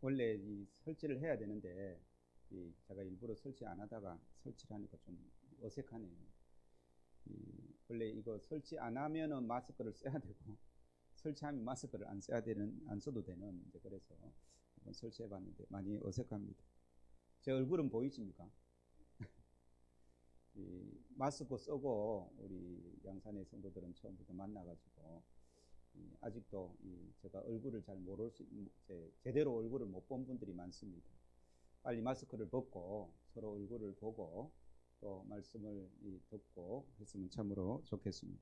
원래 이 설치를 해야 되는데 제가 일부러 설치 안 하다가 설치를 하니까 좀 어색하네요. 원래 이거 설치 안 하면은 마스크를 써야 되고 설치하면 마스크를 안 써도 되는 이제 그래서 한번 설치해 봤는데 많이 어색합니다. 제 얼굴은 보이십니까? 마스크 쓰고 우리 양산의 성도들은 처음부터 만나가지고 아직도 제가 얼굴을 잘 모를 제대로 얼굴을 못 본 분들이 많습니다. 빨리 마스크를 벗고 서로 얼굴을 보고 또 말씀을 듣고 했으면 참으로 좋겠습니다.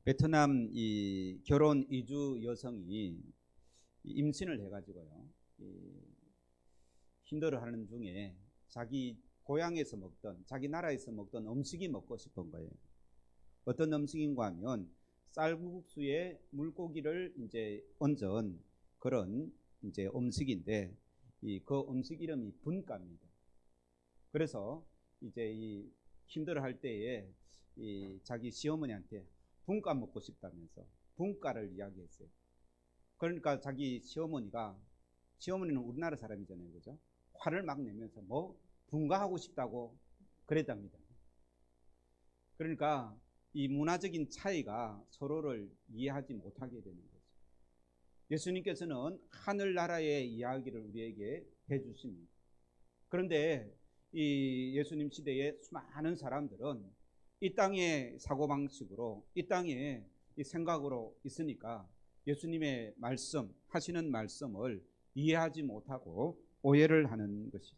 베트남 결혼 이주 여성이 임신을 해가지고요, 힘들어하는 중에 자기 고향에서 먹던, 자기 나라에서 먹던 음식이 먹고 싶은 거예요. 어떤 음식인가 하면 쌀국수에 물고기를 이제 얹은 그런 이제 음식인데 그 음식 이름이 분가입니다. 그래서 이제 힘들어할 때에 자기 시어머니한테 분가 먹고 싶다면서 분가를 이야기했어요. 그러니까 자기 시어머니는 우리나라 사람이잖아요, 그죠? 화를 막 내면서 뭐 분가하고 싶다고 그랬답니다. 그러니까 이 문화적인 차이가 서로를 이해하지 못하게 되는 거죠. 예수님께서는 하늘나라의 이야기를 우리에게 해주십니다. 그런데 이 예수님 시대의 수많은 사람들은 이 땅의 사고방식으로, 이 땅의 이 생각으로 있으니까 예수님의 하시는 말씀을 이해하지 못하고 오해를 하는 것이죠.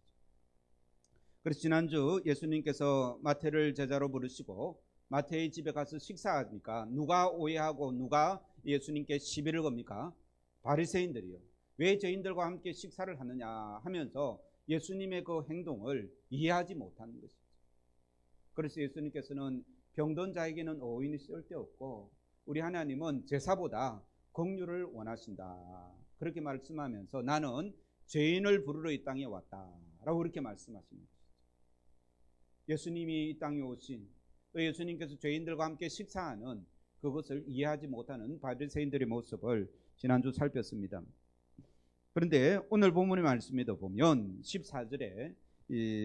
그래서 지난주 예수님께서 마태를 제자로 부르시고 마태의 집에 가서 식사하니까 누가 오해하고 누가 예수님께 시비를 겁니까? 바리새인들이요. 왜 저희들과 함께 식사를 하느냐 하면서 예수님의 그 행동을 이해하지 못하는 것이죠. 그래서 예수님께서는 병든 자에게는 의인이 쓸데없고 우리 하나님은 제사보다 긍휼을 원하신다, 그렇게 말씀하면서 나는 죄인을 부르러 이 땅에 왔다라고 그렇게 말씀하시는 것이죠. 예수님이 이 땅에 오신, 또 예수님께서 죄인들과 함께 식사하는 그것을 이해하지 못하는 바리새인들의 모습을 지난주 살폈습니다. 그런데 오늘 본문의 말씀에도 보면 14절에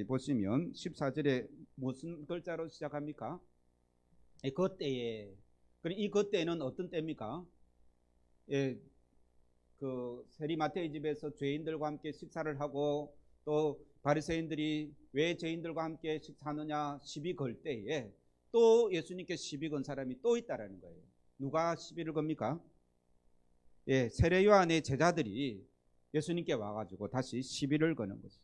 보시면 14절에 무슨 글자로 시작합니까? 그때에. 이 그때는 어떤 때입니까? 그 세리 마태의 집에서 죄인들과 함께 식사를 하고 또 바리새인들이 왜 죄인들과 함께 식사하느냐 시비 걸 때에 또 예수님께 시비 건 사람이 또 있다라는 거예요. 누가 시비를 겁니까? 세례 요한의 제자들이 예수님께 와가지고 다시 시비를 거는 것이죠.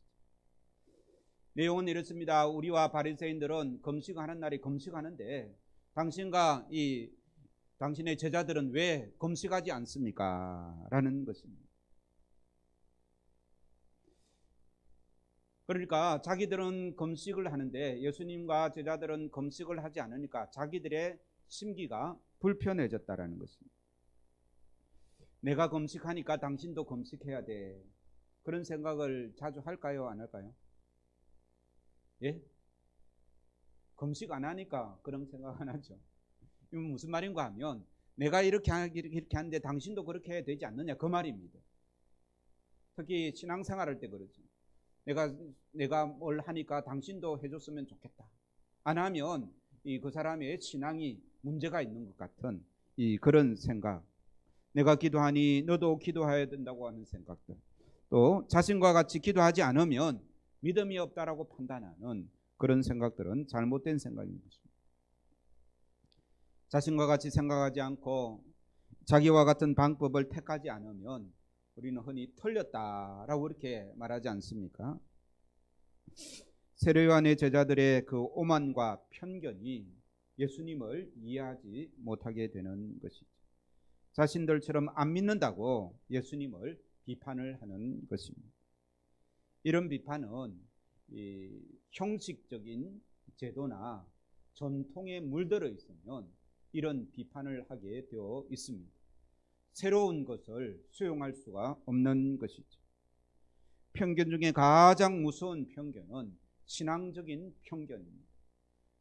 내용은 이렇습니다. 우리와 바리새인들은 금식하는 날에 금식하는데 당신과 당신의 제자들은 왜 금식하지 않습니까? 라는 것입니다. 그러니까 자기들은 금식을 하는데 예수님과 제자들은 금식을 하지 않으니까 자기들의 심기가 불편해졌다라는 것입니다. 내가 금식하니까 당신도 금식해야 돼, 그런 생각을 자주 할까요, 안 할까요? 예? 금식 안 하니까 그런 생각 안 하죠. 이건 무슨 말인가 하면 내가 이렇게 하는데 당신도 그렇게 해야 되지 않느냐, 그 말입니다. 특히 신앙생활할 때 그러죠. 내가 뭘 하니까 당신도 해줬으면 좋겠다. 안 하면 그 사람의 신앙이 문제가 있는 것 같은 그런 생각, 내가 기도하니 너도 기도해야 된다고 하는 생각들, 또 자신과 같이 기도하지 않으면 믿음이 없다라고 판단하는 그런 생각들은 잘못된 생각인 것입니다. 자신과 같이 생각하지 않고 자기와 같은 방법을 택하지 않으면 우리는 흔히 틀렸다라고 이렇게 말하지 않습니까? 세례 요한의 제자들의 그 오만과 편견이 예수님을 이해하지 못하게 되는 것이죠. 자신들처럼 안 믿는다고 예수님을 비판을 하는 것입니다. 이런 비판은 형식적인 제도나 전통에 물들어 있으면 이런 비판을 하게 되어 있습니다. 새로운 것을 수용할 수가 없는 것이죠. 편견 중에 가장 무서운 편견은 신앙적인 편견입니다.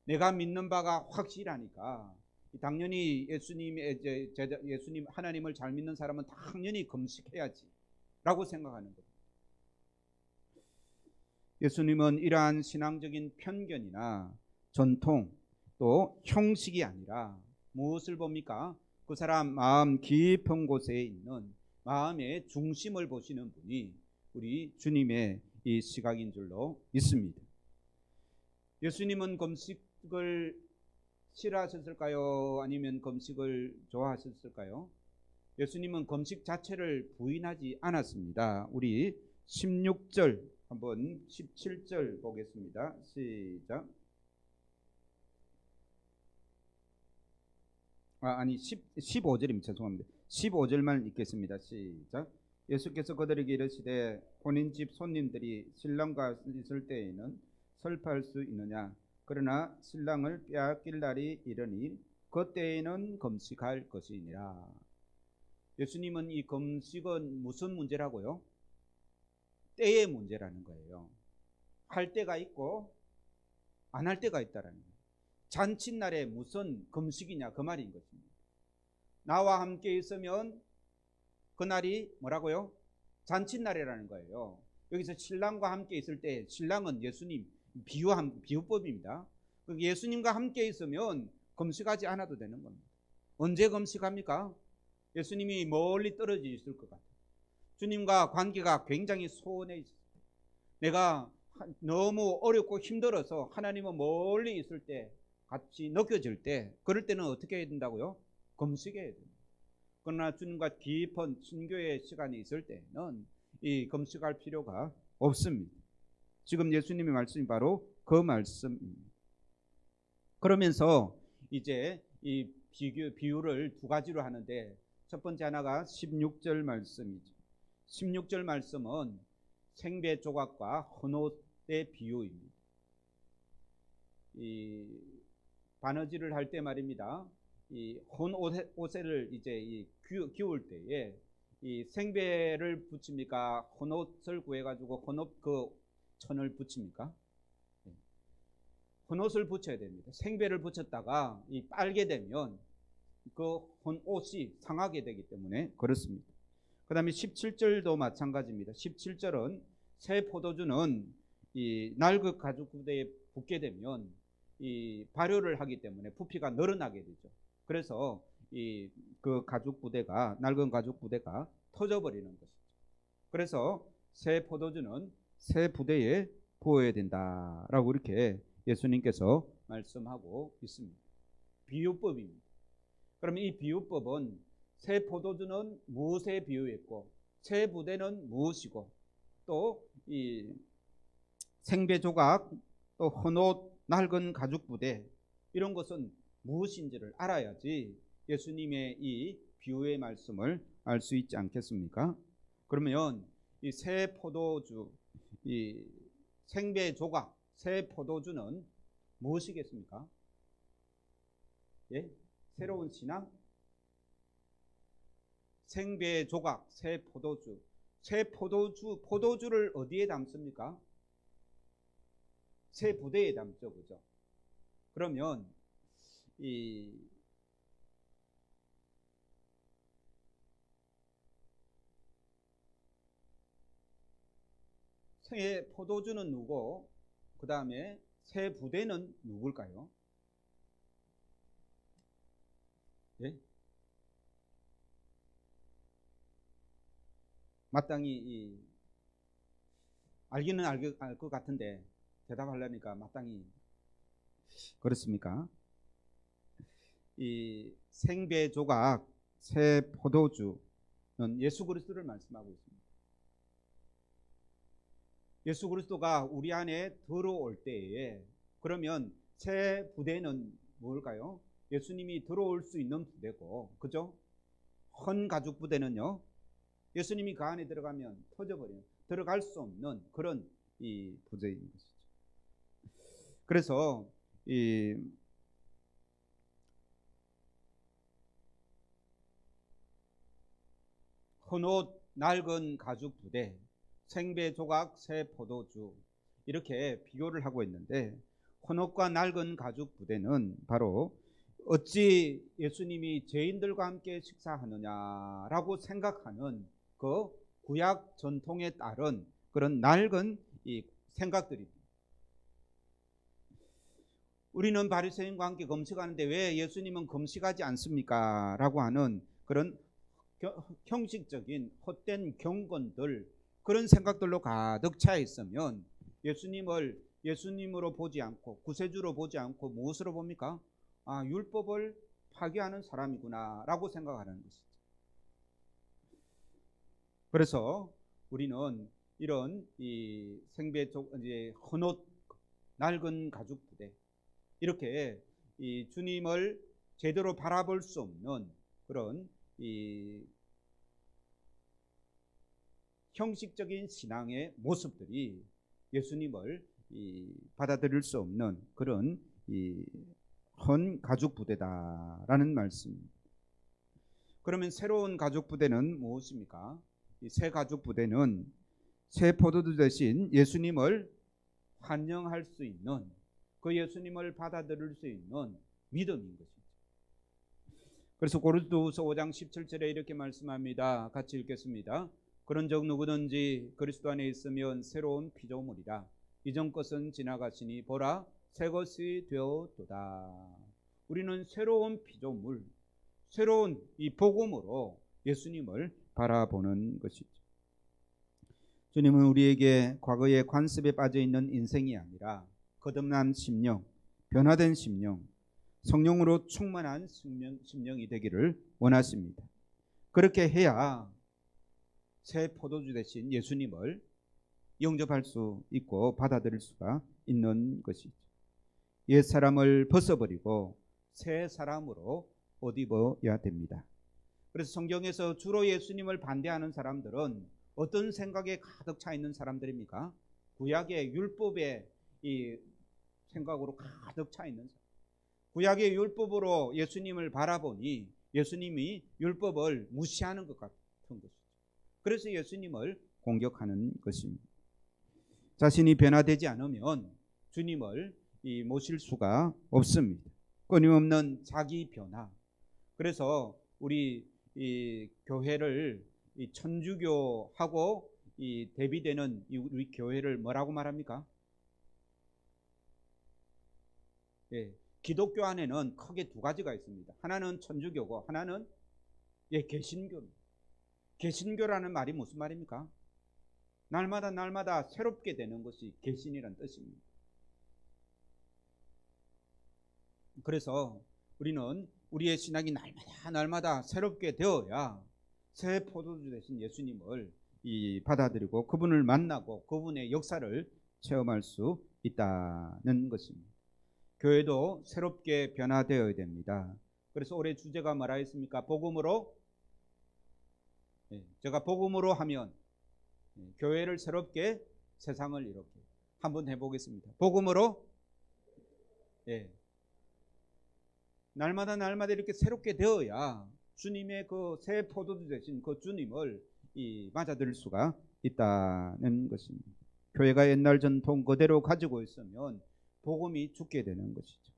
내가 믿는 바가 확실하니까 당연히 예수님 하나님을 잘 믿는 사람은 당연히 금식해야지, 라고 생각하는 겁니다. 예수님은 이러한 신앙적인 편견이나 전통 또 형식이 아니라 무엇을 봅니까? 그 사람 마음 깊은 곳에 있는 마음의 중심을 보시는 분이 우리 주님의 이 시각인 줄로 믿습니다. 예수님은 금식을 싫어하셨을까요? 아니면 금식을 좋아하셨을까요? 예수님은 금식 자체를 부인하지 않았습니다. 우리 16절 한번 17절 보겠습니다. 시작. 15절입니다. 죄송합니다. 15절만 읽겠습니다. 시작. 예수께서 그들에게 이르시되 본인 집 손님들이 신랑과 있을 때에는 설파할 수 있느냐? 그러나 신랑을 빼앗길 날이 이르니 그때에는 금식할 것이니라. 예수님은 이 금식은 무슨 문제라고요? 때의 문제라는 거예요. 할 때가 있고 안 할 때가 있다라는 거예요. 잔칫날에 무슨 금식이냐 그 말인 것입니다. 나와 함께 있으면 그날이 뭐라고요? 잔칫날이라는 거예요. 여기서 신랑과 함께 있을 때 신랑은 예수님 비유법입니다. 예수님과 함께 있으면 금식하지 않아도 되는 겁니다. 언제 금식합니까? 예수님이 멀리 떨어져 있을 것 같아요. 주님과 관계가 굉장히 소원해 있어요. 내가 너무 어렵고 힘들어서 하나님은 멀리 있을 때 같이 느껴질 때 그럴 때는 어떻게 해야 된다고요? 금식해야 됩니다. 그러나 주님과 깊은 친교의 시간이 있을 때는 이 금식할 필요가 없습니다. 지금 예수님의 말씀이 바로 그 말씀입니다. 그러면서 이제 이 비유를 두 가지로 하는데 첫 번째 하나가 16절 말씀이죠. 16절 말씀은 생배 조각과 헌옷의 비유입니다. 이 바느질을 할 때 말입니다. 이 헌옷을 이제 기울 때에 이 생배를 붙입니까? 헌옷을 구해가지고 헌옷 그 천을 붙입니까? 헌옷을 붙여야 됩니다. 생배를 붙였다가 이 빨게 되면 그 헌옷이 상하게 되기 때문에 그렇습니다. 그 다음에 17절도 마찬가지입니다. 17절은 새 포도주는 이 낡은 가죽 부대에 붙게 되면 이 발효를 하기 때문에 부피가 늘어나게 되죠. 그래서 이 그 가죽 부대가 낡은 가죽 부대가 터져버리는 것이죠. 그래서 새 포도주는 새 부대에 부어야 된다라고 이렇게 예수님께서 말씀하고 있습니다. 비유법입니다. 그럼 이 비유법은 새 포도주는 무엇에 비유했고 새 부대는 무엇이고 또 이 생배 조각 또 헌옷 낡은 가죽 부대 이런 것은 무엇인지를 알아야지 예수님의 이 비유의 말씀을 알 수 있지 않겠습니까? 그러면 이 새 포도주 이 생배 조각 새 포도주는 무엇이겠습니까? 예? 새로운 신앙? 생배 조각, 새 포도주. 새 포도주를 어디에 담습니까? 새 부대에 담죠, 그죠? 그러면 이 새 포도주는 누구고 그 다음에 새 부대는 누굴까요? 예? 마땅히 알기는 알 것 같은데 대답하려니까 마땅히 그렇습니까? 이 생배 조각 새 포도주는 예수 그리스도를 말씀하고 있습니다. 예수 그리스도가 우리 안에 들어올 때에 그러면 새 부대는 뭘까요? 예수님이 들어올 수 있는 부대고, 그죠? 헌 가죽 부대는요, 예수님이 그 안에 들어가면 터져버려요. 들어갈 수 없는 그런 이 부대인 것이죠. 그래서 이 헌옷 낡은 가죽 부대, 생배 조각 새 포도주 이렇게 비교를 하고 있는데 헌옷과 낡은 가죽 부대는 바로 어찌 예수님이 죄인들과 함께 식사하느냐라고 생각하는 그 구약 전통에 따른 그런 낡은 이 생각들입니다. 우리는 바리새인과 함께 금식하는데 왜 예수님은 금식하지 않습니까? 라고 하는 그런 형식적인 헛된 경건들, 그런 생각들로 가득 차 있으면 예수님으로 보지 않고 구세주로 보지 않고 무엇으로 봅니까? 율법을 파괴하는 사람이구나 라고 생각하는 것이죠. 그래서 우리는 이런 이 이제 헌옷, 낡은 가죽 부대, 이렇게 이 주님을 제대로 바라볼 수 없는 그런 이 형식적인 신앙의 모습들이 예수님을 받아들일 수 없는 그런 헌 가죽 부대다라는 말씀입니다. 그러면 새로운 가죽 부대는 무엇입니까? 이 새 가죽 부대는 새 포도주 대신 예수님을 환영할 수 있는, 그 예수님을 받아들일 수 있는 믿음인 것이죠. 그래서 고린도후서 5장 17절에 이렇게 말씀합니다. 같이 읽겠습니다. 그런즉 누구든지 그리스도 안에 있으면 새로운 피조물이라. 이전 것은 지나갔으니 보라 새 것이 되었도다. 우리는 새로운 피조물, 새로운 이 복음으로 예수님을 바라보는 것이죠. 주님은 우리에게 과거의 관습에 빠져 있는 인생이 아니라 거듭난 심령, 변화된 심령, 성령으로 충만한 심령이 되기를 원하십니다. 그렇게 해야 새 포도주 대신 예수님을 영접할 수 있고 받아들일 수가 있는 것이죠. 옛 사람을 벗어버리고 새 사람으로 옷 입어야 됩니다. 그래서 성경에서 주로 예수님을 반대하는 사람들은 어떤 생각에 가득 차 있는 사람들입니까? 구약의 율법의 이 생각으로 가득 차 있는 사람. 구약의 율법으로 예수님을 바라보니 예수님이 율법을 무시하는 것 같은 것이죠. 그래서 예수님을 공격하는 것입니다. 자신이 변화되지 않으면 주님을 모실 수가 없습니다. 끊임없는 자기 변화. 그래서 우리 이 교회를 이 천주교하고 이 대비되는 우리 교회를 뭐라고 말합니까? 예, 기독교 안에는 크게 두 가지가 있습니다. 하나는 천주교고 하나는 개신교입니다. 개신교라는 말이 무슨 말입니까? 날마다 새롭게 되는 것이 개신이라는 뜻입니다. 그래서 우리는 우리의 신앙이 날마다 새롭게 되어야 새 포도주 되신 예수님을 받아들이고 그분을 만나고 그분의 역사를 체험할 수 있다는 것입니다. 교회도 새롭게 변화되어야 됩니다. 그래서 올해 주제가 뭐라 했습니까? 복음으로. 제가 복음으로 하면 교회를 새롭게, 세상을 이롭게. 한번 해보겠습니다. 복음으로. 날마다 이렇게 새롭게 되어야 주님의 그 새 포도주 되신 그 주님을 맞아들일 수가 있다는 것입니다. 교회가 옛날 전통 그대로 가지고 있으면 복음이 죽게 되는 것이죠.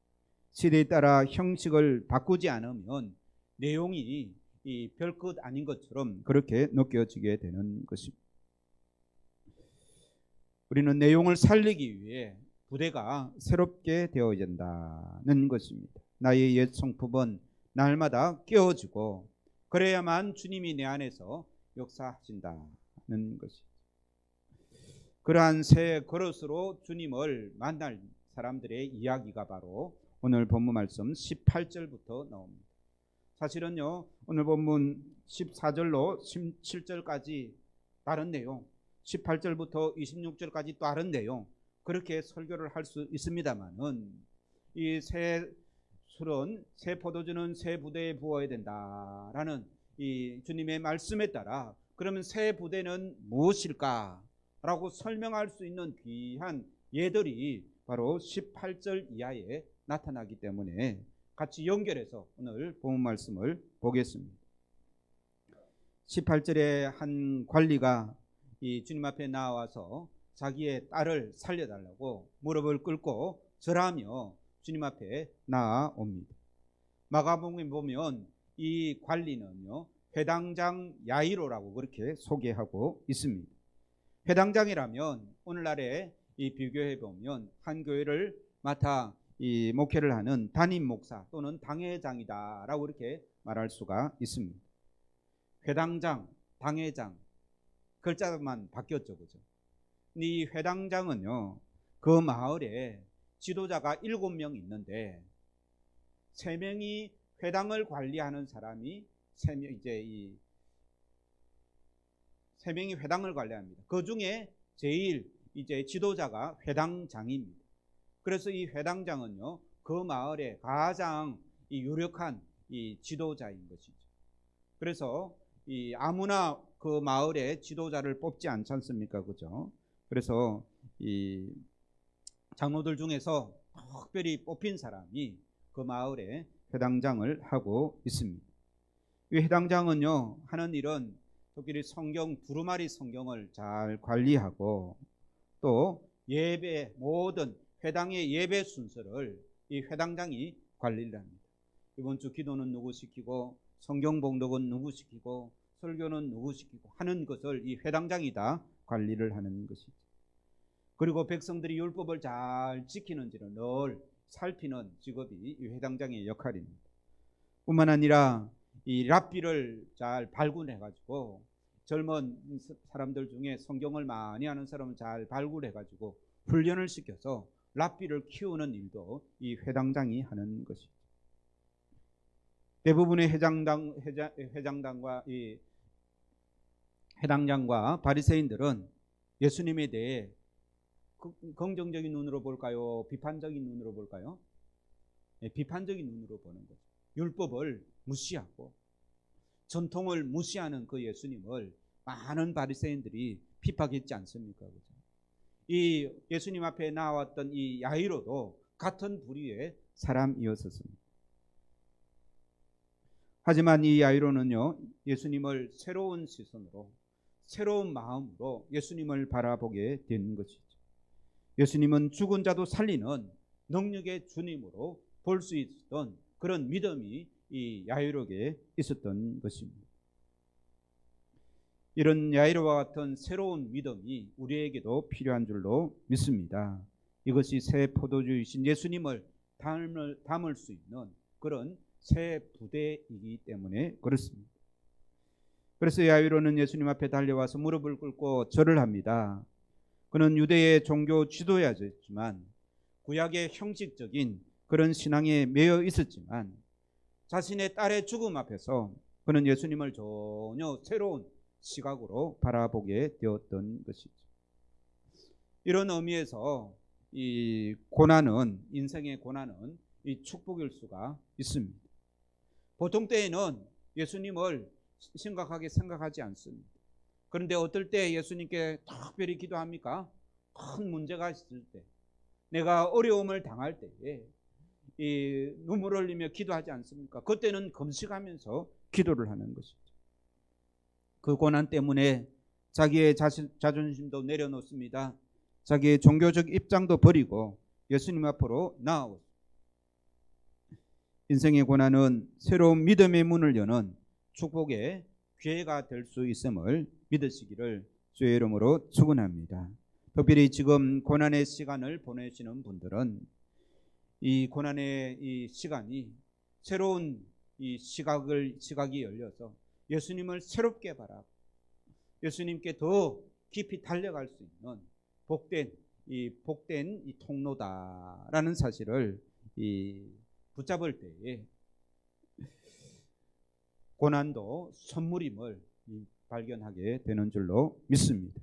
시대에 따라 형식을 바꾸지 않으면 내용이 별것 아닌 것처럼 그렇게 느껴지게 되는 것입니다. 우리는 내용을 살리기 위해 부대가 새롭게 되어야 된다는 것입니다. 나의 옛 성품은 날마다 깨어지고 그래야만 주님이 내 안에서 역사하신다는 것이죠. 그러한 새 그릇으로 주님을 만날 사람들의 이야기가 바로 오늘 본문 말씀 18절부터 나옵니다. 사실은요, 오늘 본문 14절로 17절까지 다른 내용, 18절부터 26절까지 다른 내용, 그렇게 설교를 할 수 있습니다만은 이 새 포도주는 새 부대에 부어야 된다라는 이 주님의 말씀에 따라 그러면 새 부대는 무엇일까라고 설명할 수 있는 귀한 예들이 바로 18절 이하에 나타나기 때문에 같이 연결해서 오늘 본문 말씀을 보겠습니다. 18절에 한 관리가 이 주님 앞에 나와서 자기의 딸을 살려달라고 무릎을 꿇고 절하며 주님 앞에 나아옵니다. 마가복음에 보면 이 관리는요, 회당장 야이로라고 그렇게 소개하고 있습니다. 회당장이라면 오늘날에 이 비교해 보면 한 교회를 맡아 이 목회를 하는 담임 목사 또는 당회장이다라고 이렇게 말할 수가 있습니다. 회당장, 당회장 글자만 바뀌었죠, 그죠? 이 회당장은요, 그 마을에 지도자가 7명 있는데 3명이 회당을 관리하는 사람이 3명, 이제 이 3명이 회당을 관리합니다. 그 중에 제일 이제 지도자가 회당장입니다. 그래서 이 회당장은요, 그 마을의 가장 이 유력한 이 지도자인 것이죠. 그래서 이 아무나 그 마을의 지도자를 뽑지 않지 않습니까, 그죠? 그래서 이 장로들 중에서 특별히 뽑힌 사람이 그 마을의 회당장을 하고 있습니다. 이 회당장은요, 하는 일은 특별히 성경 두루마리 성경을 잘 관리하고 또 예배 모든 회당의 예배 순서를 이 회당장이 관리를 합니다. 이번 주 기도는 누구 시키고 성경 봉독은 누구 시키고 설교는 누구 시키고 하는 것을 이 회당장이 다 관리를 하는 것이죠. 그리고 백성들이 율법을 잘 지키는지를 늘 살피는 직업이 이 회당장의 역할입니다. 뿐만 아니라 이 랍비를 잘 발굴해 가지고 젊은 사람들 중에 성경을 많이 아는 사람을 잘 발굴해 가지고 훈련을 시켜서 랍비를 키우는 일도 이 회당장이 하는 것이죠. 대부분의 회장단과 이 회당장과 바리새인들은 예수님에 대해 긍정적인 눈으로 볼까요? 비판적인 눈으로 볼까요? 네, 비판적인 눈으로 보는 거죠. 율법을 무시하고 전통을 무시하는 그 예수님을 많은 바리새인들이 핍박했지 않습니까? 그죠? 이 예수님 앞에 나왔던 이 야이로도 같은 부류의 사람이었습니다. 하지만 이 야이로는요, 예수님을 새로운 시선으로 새로운 마음으로 예수님을 바라보게 된 것이죠. 예수님은 죽은 자도 살리는 능력의 주님으로 볼 수 있었던 그런 믿음이 이 야이로에게 있었던 것입니다. 이런 야이로와 같은 새로운 믿음이 우리에게도 필요한 줄로 믿습니다. 이것이 새 포도주이신 예수님을 담을 수 있는 그런 새 부대이기 때문에 그렇습니다. 그래서 야이로는 예수님 앞에 달려와서 무릎을 꿇고 절을 합니다. 그는 유대의 종교 지도자였지만 구약의 형식적인 그런 신앙에 매여 있었지만 자신의 딸의 죽음 앞에서 그는 예수님을 전혀 새로운 시각으로 바라보게 되었던 것이죠. 이런 의미에서 이 고난은, 인생의 고난은 이 축복일 수가 있습니다. 보통 때에는 예수님을 심각하게 생각하지 않습니다. 그런데 어떨 때 예수님께 특별히 기도합니까? 큰 문제가 있을 때, 내가 어려움을 당할 때에 이 눈물을 흘리며 기도하지 않습니까? 그때는 금식하면서 기도를 하는 것이죠. 그 고난 때문에 자기의 자존심도 내려놓습니다. 자기의 종교적 입장도 버리고 예수님 앞으로 나아왔습니다. 인생의 고난은 새로운 믿음의 문을 여는 축복의 기회가 될 수 있음을 믿으시기를 주의 이름으로 축원합니다. 특별히 지금 고난의 시간을 보내시는 분들은 이 고난의 이 시간이 새로운 이 시각이 열려서 예수님을 새롭게 바라고 예수님께 더 깊이 달려갈 수 있는 복된 이 통로다라는 사실을 붙잡을 때에 고난도 선물임을 발견하게 되는 줄로 믿습니다.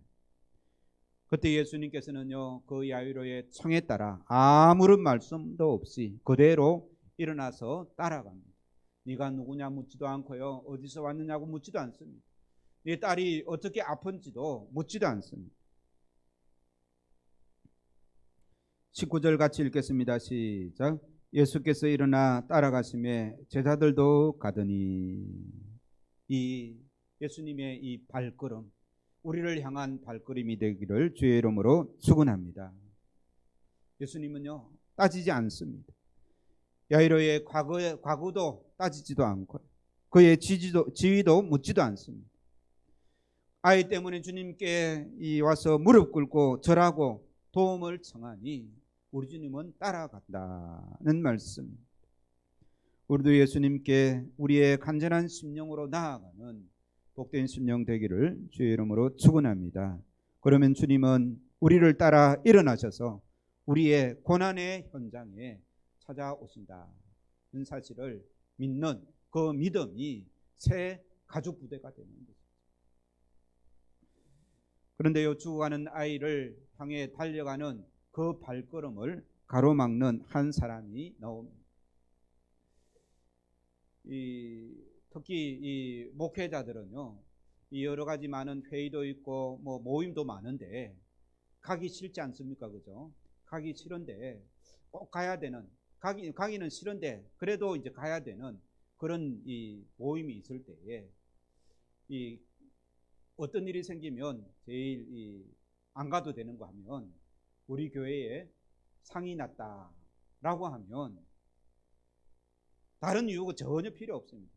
그때 예수님께서는요, 그 야이로의 청에 따라 아무런 말씀도 없이 그대로 일어나서 따라갑니다. 네가 누구냐 묻지도 않고요, 어디서 왔느냐고 묻지도 않습니다. 네 딸이 어떻게 아픈지도 묻지도 않습니다. 19절 같이 읽겠습니다. 시작. 예수께서 일어나 따라가시매 제자들도 가더니. 이 예수님의 이 발걸음, 우리를 향한 발걸음이 되기를 주의 이름으로 축원합니다. 예수님은요, 따지지 않습니다. 야이로의 과거도 따지지도 않고 그의 지위도 묻지도 않습니다. 아이 때문에 주님께 와서 무릎 꿇고 절하고 도움을 청하니 우리 주님은 따라간다는 말씀입니다. 우리도 예수님께 우리의 간절한 심령으로 나아가는 복된 심령 되기를 주의 이름으로 축원합니다. 그러면 주님은 우리를 따라 일어나셔서 우리의 고난의 현장에 찾아오신다는 사실을 믿는 그 믿음이 새 가족 부대가 되는 것입니다. 그런데요, 죽어가는 아이를 향해 달려가는 그 발걸음을 가로막는 한 사람이 나옵니다. 특히 이 목회자들은요, 이 여러 가지 많은 회의도 있고 뭐 모임도 많은데 가기 싫지 않습니까? 그죠? 가기 싫은데 꼭 가야 되는, 가기는 싫은데 그래도 이제 가야 되는 그런 이 모임이 있을 때에 이 어떤 일이 생기면 제일 안 가도 되는 거 하면 우리 교회에 상이 났다라고 하면 다른 이유가 전혀 필요 없습니다.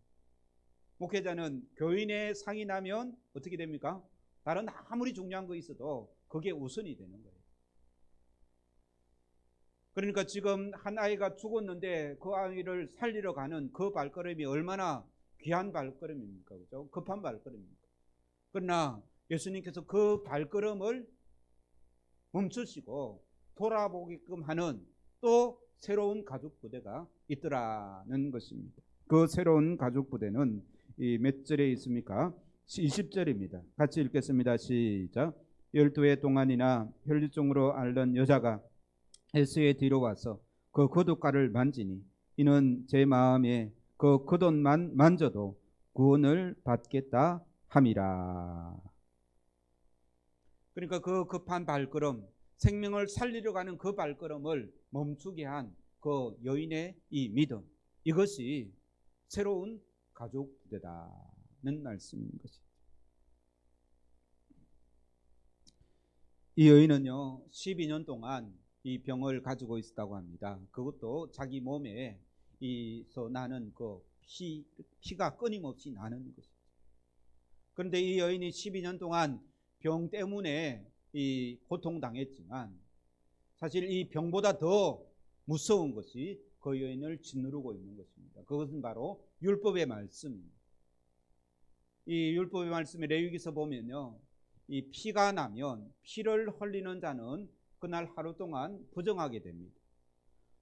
목회자는 교인의 상이 나면 어떻게 됩니까? 다른 아무리 중요한 거 있어도 그게 우선이 되는 거예요. 그러니까 지금 한 아이가 죽었는데 그 아이를 살리러 가는 그 발걸음이 얼마나 귀한 발걸음입니까? 그죠? 급한 발걸음입니까? 그러나 예수님께서 그 발걸음을 멈추시고 돌아보게끔 하는 또 새로운 가족 부대가 있더라는 것입니다. 그 새로운 가족 부대는 몇 절에 있습니까? 20절입니다. 같이 읽겠습니다. 시작. 12해 동안이나 혈류증으로 앓는 여자가 예수의 뒤로 와서 그 겉옷가를 만지니 이는 제 마음에 그 겉옷만 만져도 구원을 받겠다 함이라. 그러니까 그 급한 발걸음, 생명을 살리려 가는 그 발걸음을 멈추게 한 그 여인의 이 믿음, 이것이 새로운 가족 부대다는 말씀인 것입니다. 이 여인은요 12년 동안 이 병을 가지고 있었다고 합니다. 그것도 자기 몸에 나는 그 피가 끊임없이 나는 것입니다. 그런데 이 여인이 12년 동안 병 때문에 고통당했지만 사실 이 병보다 더 무서운 것이 그 여인을 짓누르고 있는 것입니다. 그것은 바로 율법의 말씀입니다. 이 율법의 말씀에 레위기서 보면요, 이 피가 나면 피를 흘리는 자는 그날 하루 동안 부정하게 됩니다.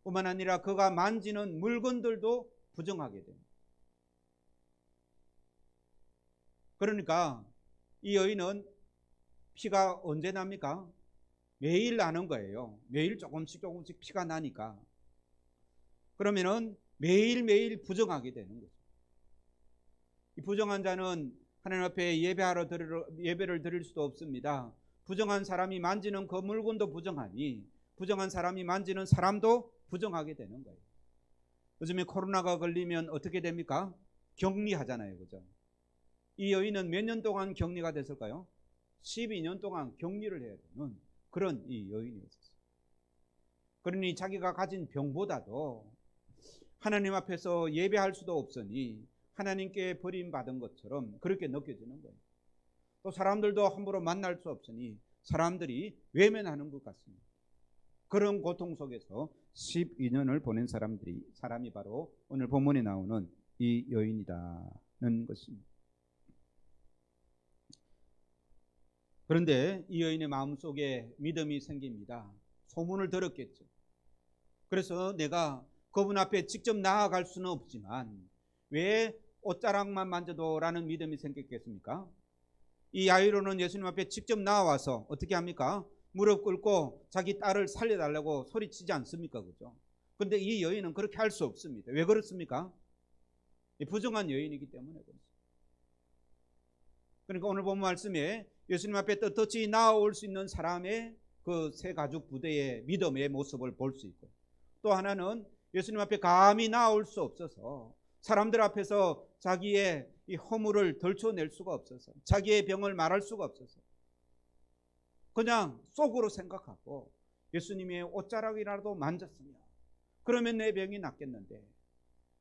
뿐만 아니라 그가 만지는 물건들도 부정하게 됩니다. 그러니까 이 여인은 피가 언제 납니까? 매일 나는 거예요. 매일 조금씩 피가 나니까. 그러면은 매일매일 부정하게 되는 거죠. 이 부정한 자는 하나님 앞에 예배를 드릴 수도 없습니다. 부정한 사람이 만지는 그 물건도 부정하니 부정한 사람이 만지는 사람도 부정하게 되는 거예요. 요즘에 코로나가 걸리면 어떻게 됩니까? 격리하잖아요. 그죠? 이 여인은 몇 년 동안 격리가 됐을까요? 12년 동안 격리를 해야 되는 그런 이 여인이었어요. 그러니 자기가 가진 병보다도 하나님 앞에서 예배할 수도 없으니 하나님께 버림받은 것처럼 그렇게 느껴지는 거예요. 또 사람들도 함부로 만날 수 없으니 사람들이 외면하는 것 같습니다. 그런 고통 속에서 12년을 보낸 사람이 바로 오늘 본문에 나오는 이 여인이라는 것입니다. 그런데 이 여인의 마음속에 믿음이 생깁니다. 소문을 들었겠죠. 그래서 내가 그분 앞에 직접 나아갈 수는 없지만 왜 옷자락만 만져도 라는 믿음이 생겼겠습니까? 이 야이로는 예수님 앞에 직접 나와서 어떻게 합니까? 무릎 꿇고 자기 딸을 살려달라고 소리치지 않습니까? 그죠? 그런데 이 여인은 그렇게 할 수 없습니다. 왜 그렇습니까? 부정한 여인이기 때문에 그렇습니다. 그러니까 오늘 본 말씀에 예수님 앞에 떳떳이 나아올 수 있는 사람의 그 새 가족 부대의 믿음의 모습을 볼 수 있고, 또 하나는 예수님 앞에 감히 나아올 수 없어서 사람들 앞에서 자기의 이 허물을 덜쳐낼 수가 없어서 자기의 병을 말할 수가 없어서 그냥 속으로 생각하고 예수님의 옷자락이라도 만졌으면 그러면 내 병이 낫겠는데,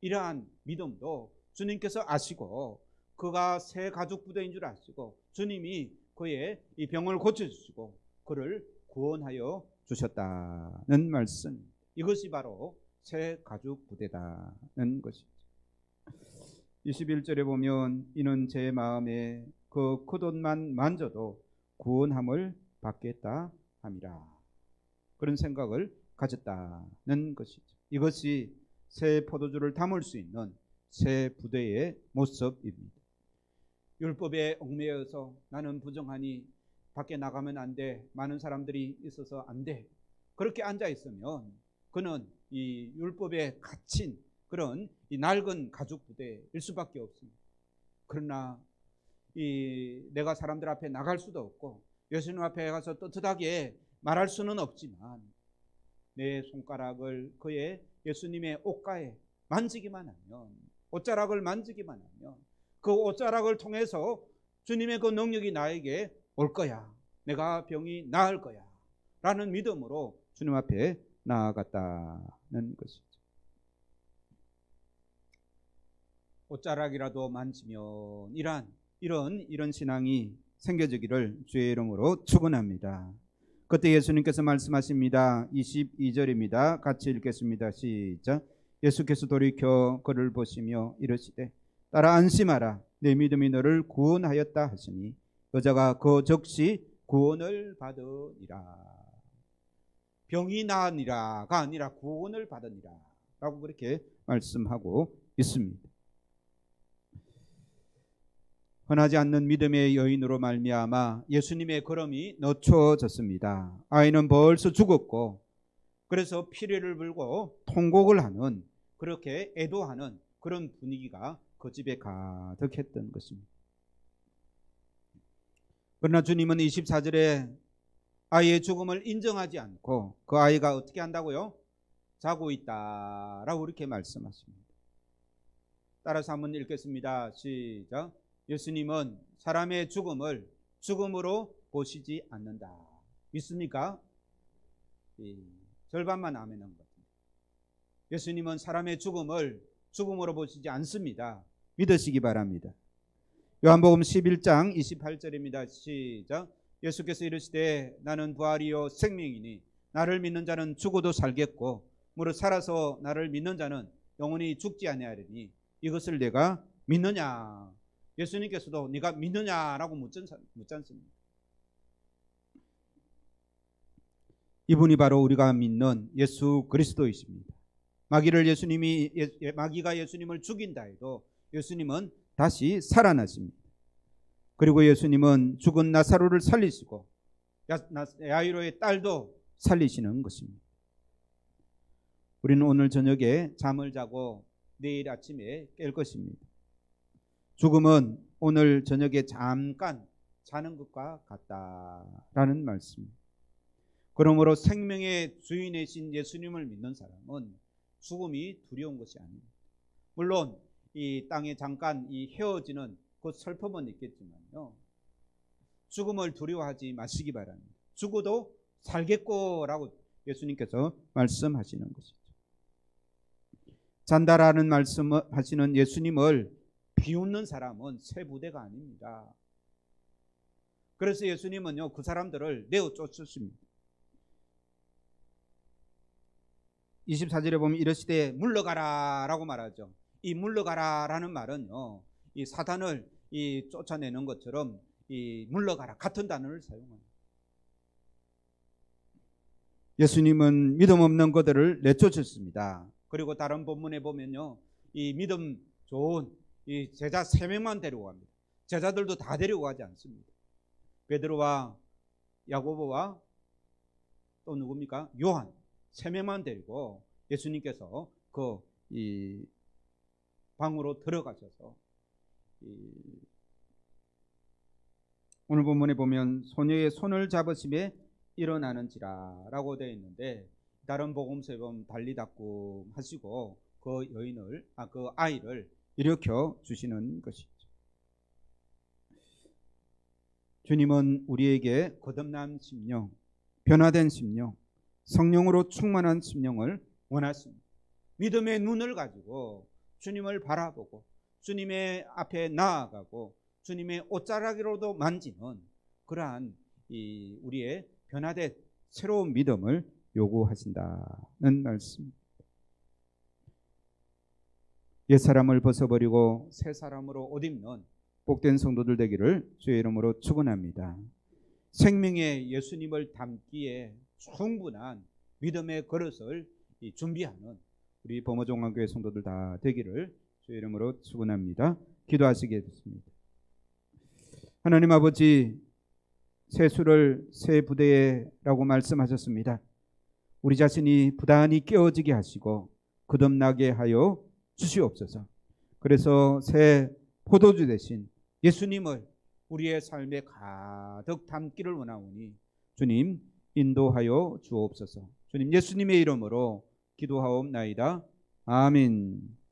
이러한 믿음도 주님께서 아시고 그가 새 가죽 부대인 줄 아시고 주님이 그의 이 병을 고쳐주시고 그를 구원하여 주셨다는 말씀. 이것이 바로 새 가죽 부대다는 것이죠. 21절에 보면 이는 제 마음에 그 겉옷만 만져도 구원함을 받겠다 함이라. 그런 생각을 가졌다는 것이죠. 이것이 새 포도주를 담을 수 있는 새 부대의 모습입니다. 율법에 얽매여서 나는 부정하니 밖에 나가면 안 돼. 많은 사람들이 있어서 안 돼. 그렇게 앉아 있으면 그는 이 율법에 갇힌 그런 이 낡은 가죽 부대일 수밖에 없습니다. 그러나 내가 사람들 앞에 나갈 수도 없고 예수님 앞에 가서 떳떳하게 말할 수는 없지만 내 손가락을 그의 예수님의 옷가에 만지기만 하면, 옷자락을 만지기만 하면 그 옷자락을 통해서 주님의 그 능력이 나에게 올 거야. 내가 병이 나을 거야. 라는 믿음으로 주님 앞에 나아갔다는 것이죠. 옷자락이라도 만지면 이런 신앙이 생겨지기를 주의 이름으로 축원합니다. 그때 예수님께서 말씀하십니다. 22절입니다. 같이 읽겠습니다. 시작. 예수께서 돌이켜 그를 보시며 이르시되 따라 안심하라. 내 믿음이 너를 구원하였다 하시니 여자가 그 즉시 구원을 받으니라. 병이 나으니라가 아니라 구원을 받으니라 라고 그렇게 말씀하고 있습니다. 흔하지 않는 믿음의 여인으로 말미암아 예수님의 걸음이 늦춰졌습니다. 아이는 벌써 죽었고 그래서 피례를 불고 통곡을 하는, 그렇게 애도하는 그런 분위기가 그 집에 가득했던 것입니다. 그러나 주님은 24절에 아이의 죽음을 인정하지 않고 그 아이가 어떻게 한다고요? 자고 있다라고 이렇게 말씀하십니다. 따라서 한번 읽겠습니다. 시작. 예수님은 사람의 죽음을 죽음으로 보시지 않는다. 믿습니까? 절반만 아멘한 것 같습니다. 예수님은 사람의 죽음을 죽음으로 보시지 않습니다. 믿으시기 바랍니다. 요한복음 11장 28절입니다. 시작. 예수께서 이르시되 나는 부활이요 생명이니 나를 믿는 자는 죽어도 살겠고 무릇 살아서 나를 믿는 자는 영원히 죽지 아니하리니 이것을 내가 믿느냐. 예수님께서도 네가 믿느냐라고 묻지 않습니다. 이분이 바로 우리가 믿는 예수 그리스도이십니다. 마귀가 예수님을 죽인다 해도 예수님은 다시 살아나십니다. 그리고 예수님은 죽은 나사로를 살리시고 야이로의 딸도 살리시는 것입니다. 우리는 오늘 저녁에 잠을 자고 내일 아침에 깰 것입니다. 죽음은 오늘 저녁에 잠깐 자는 것과 같다라는 말씀입니다. 그러므로 생명의 주인이신 예수님을 믿는 사람은 죽음이 두려운 것이 아닙니다. 물론 이 땅에 잠깐 헤어지는 그 슬픔은 있겠지만요, 죽음을 두려워하지 마시기 바랍니다. 죽어도 살겠고라고 예수님께서 말씀하시는 것이죠. 잔다라는 말씀하시는 예수님을 비웃는 사람은 새 부대가 아닙니다. 그래서 예수님은요 그 사람들을 내어 쫓으십니다. 24절에 보면 이르시되 물러가라 라고 말하죠. 이 물러가라라는 말은요 이 사단을 쫓아내는 것처럼 이 물러가라 같은 단어를 사용합니다. 예수님은 믿음 없는 것들을 내쫓으셨습니다. 그리고 다른 본문에 보면요 이 믿음 좋은 이 제자 3명만 데리고 갑니다. 제자들도 다 데리고 가지 않습니다. 베드로와 야고보와 또 누굽니까? 요한 3명만 데리고 예수님께서 그 방으로 들어가셔서 오늘 본문에 보면 소녀의 손을 잡으심에 일어나는지라 라고 되어 있는데 다른 복음서에 보면 달리다꾸 하시고 그 아이를 일으켜 주시는 것이죠. 주님은 우리에게 거듭난 심령, 변화된 심령, 성령으로 충만한 심령을 원하십니다. 믿음의 눈을 가지고 주님을 바라보고 주님의 앞에 나아가고 주님의 옷자락으로도 만지는 그러한 이 우리의 변화된 새로운 믿음을 요구하신다는 말씀. 옛사람을 벗어버리고 새 사람으로 옷 입는 복된 성도들 되기를 주의 이름으로 축원합니다. 생명의 예수님을 담기에 충분한 믿음의 그릇을 준비하는 우리 범어종강교회 성도들 다 되기를 주의 이름으로 축원합니다. 기도하시겠습니다. 하나님 아버지, 새 수를 새 부대라고 말씀하셨습니다. 우리 자신이 부단히 깨어지게 하시고 거듭나게 하여 주시옵소서. 그래서 새 포도주 대신 예수님을 우리의 삶에 가득 담기를 원하오니 주님 인도하여 주옵소서. 주님 예수님의 이름으로 기도하옵나이다. 아멘.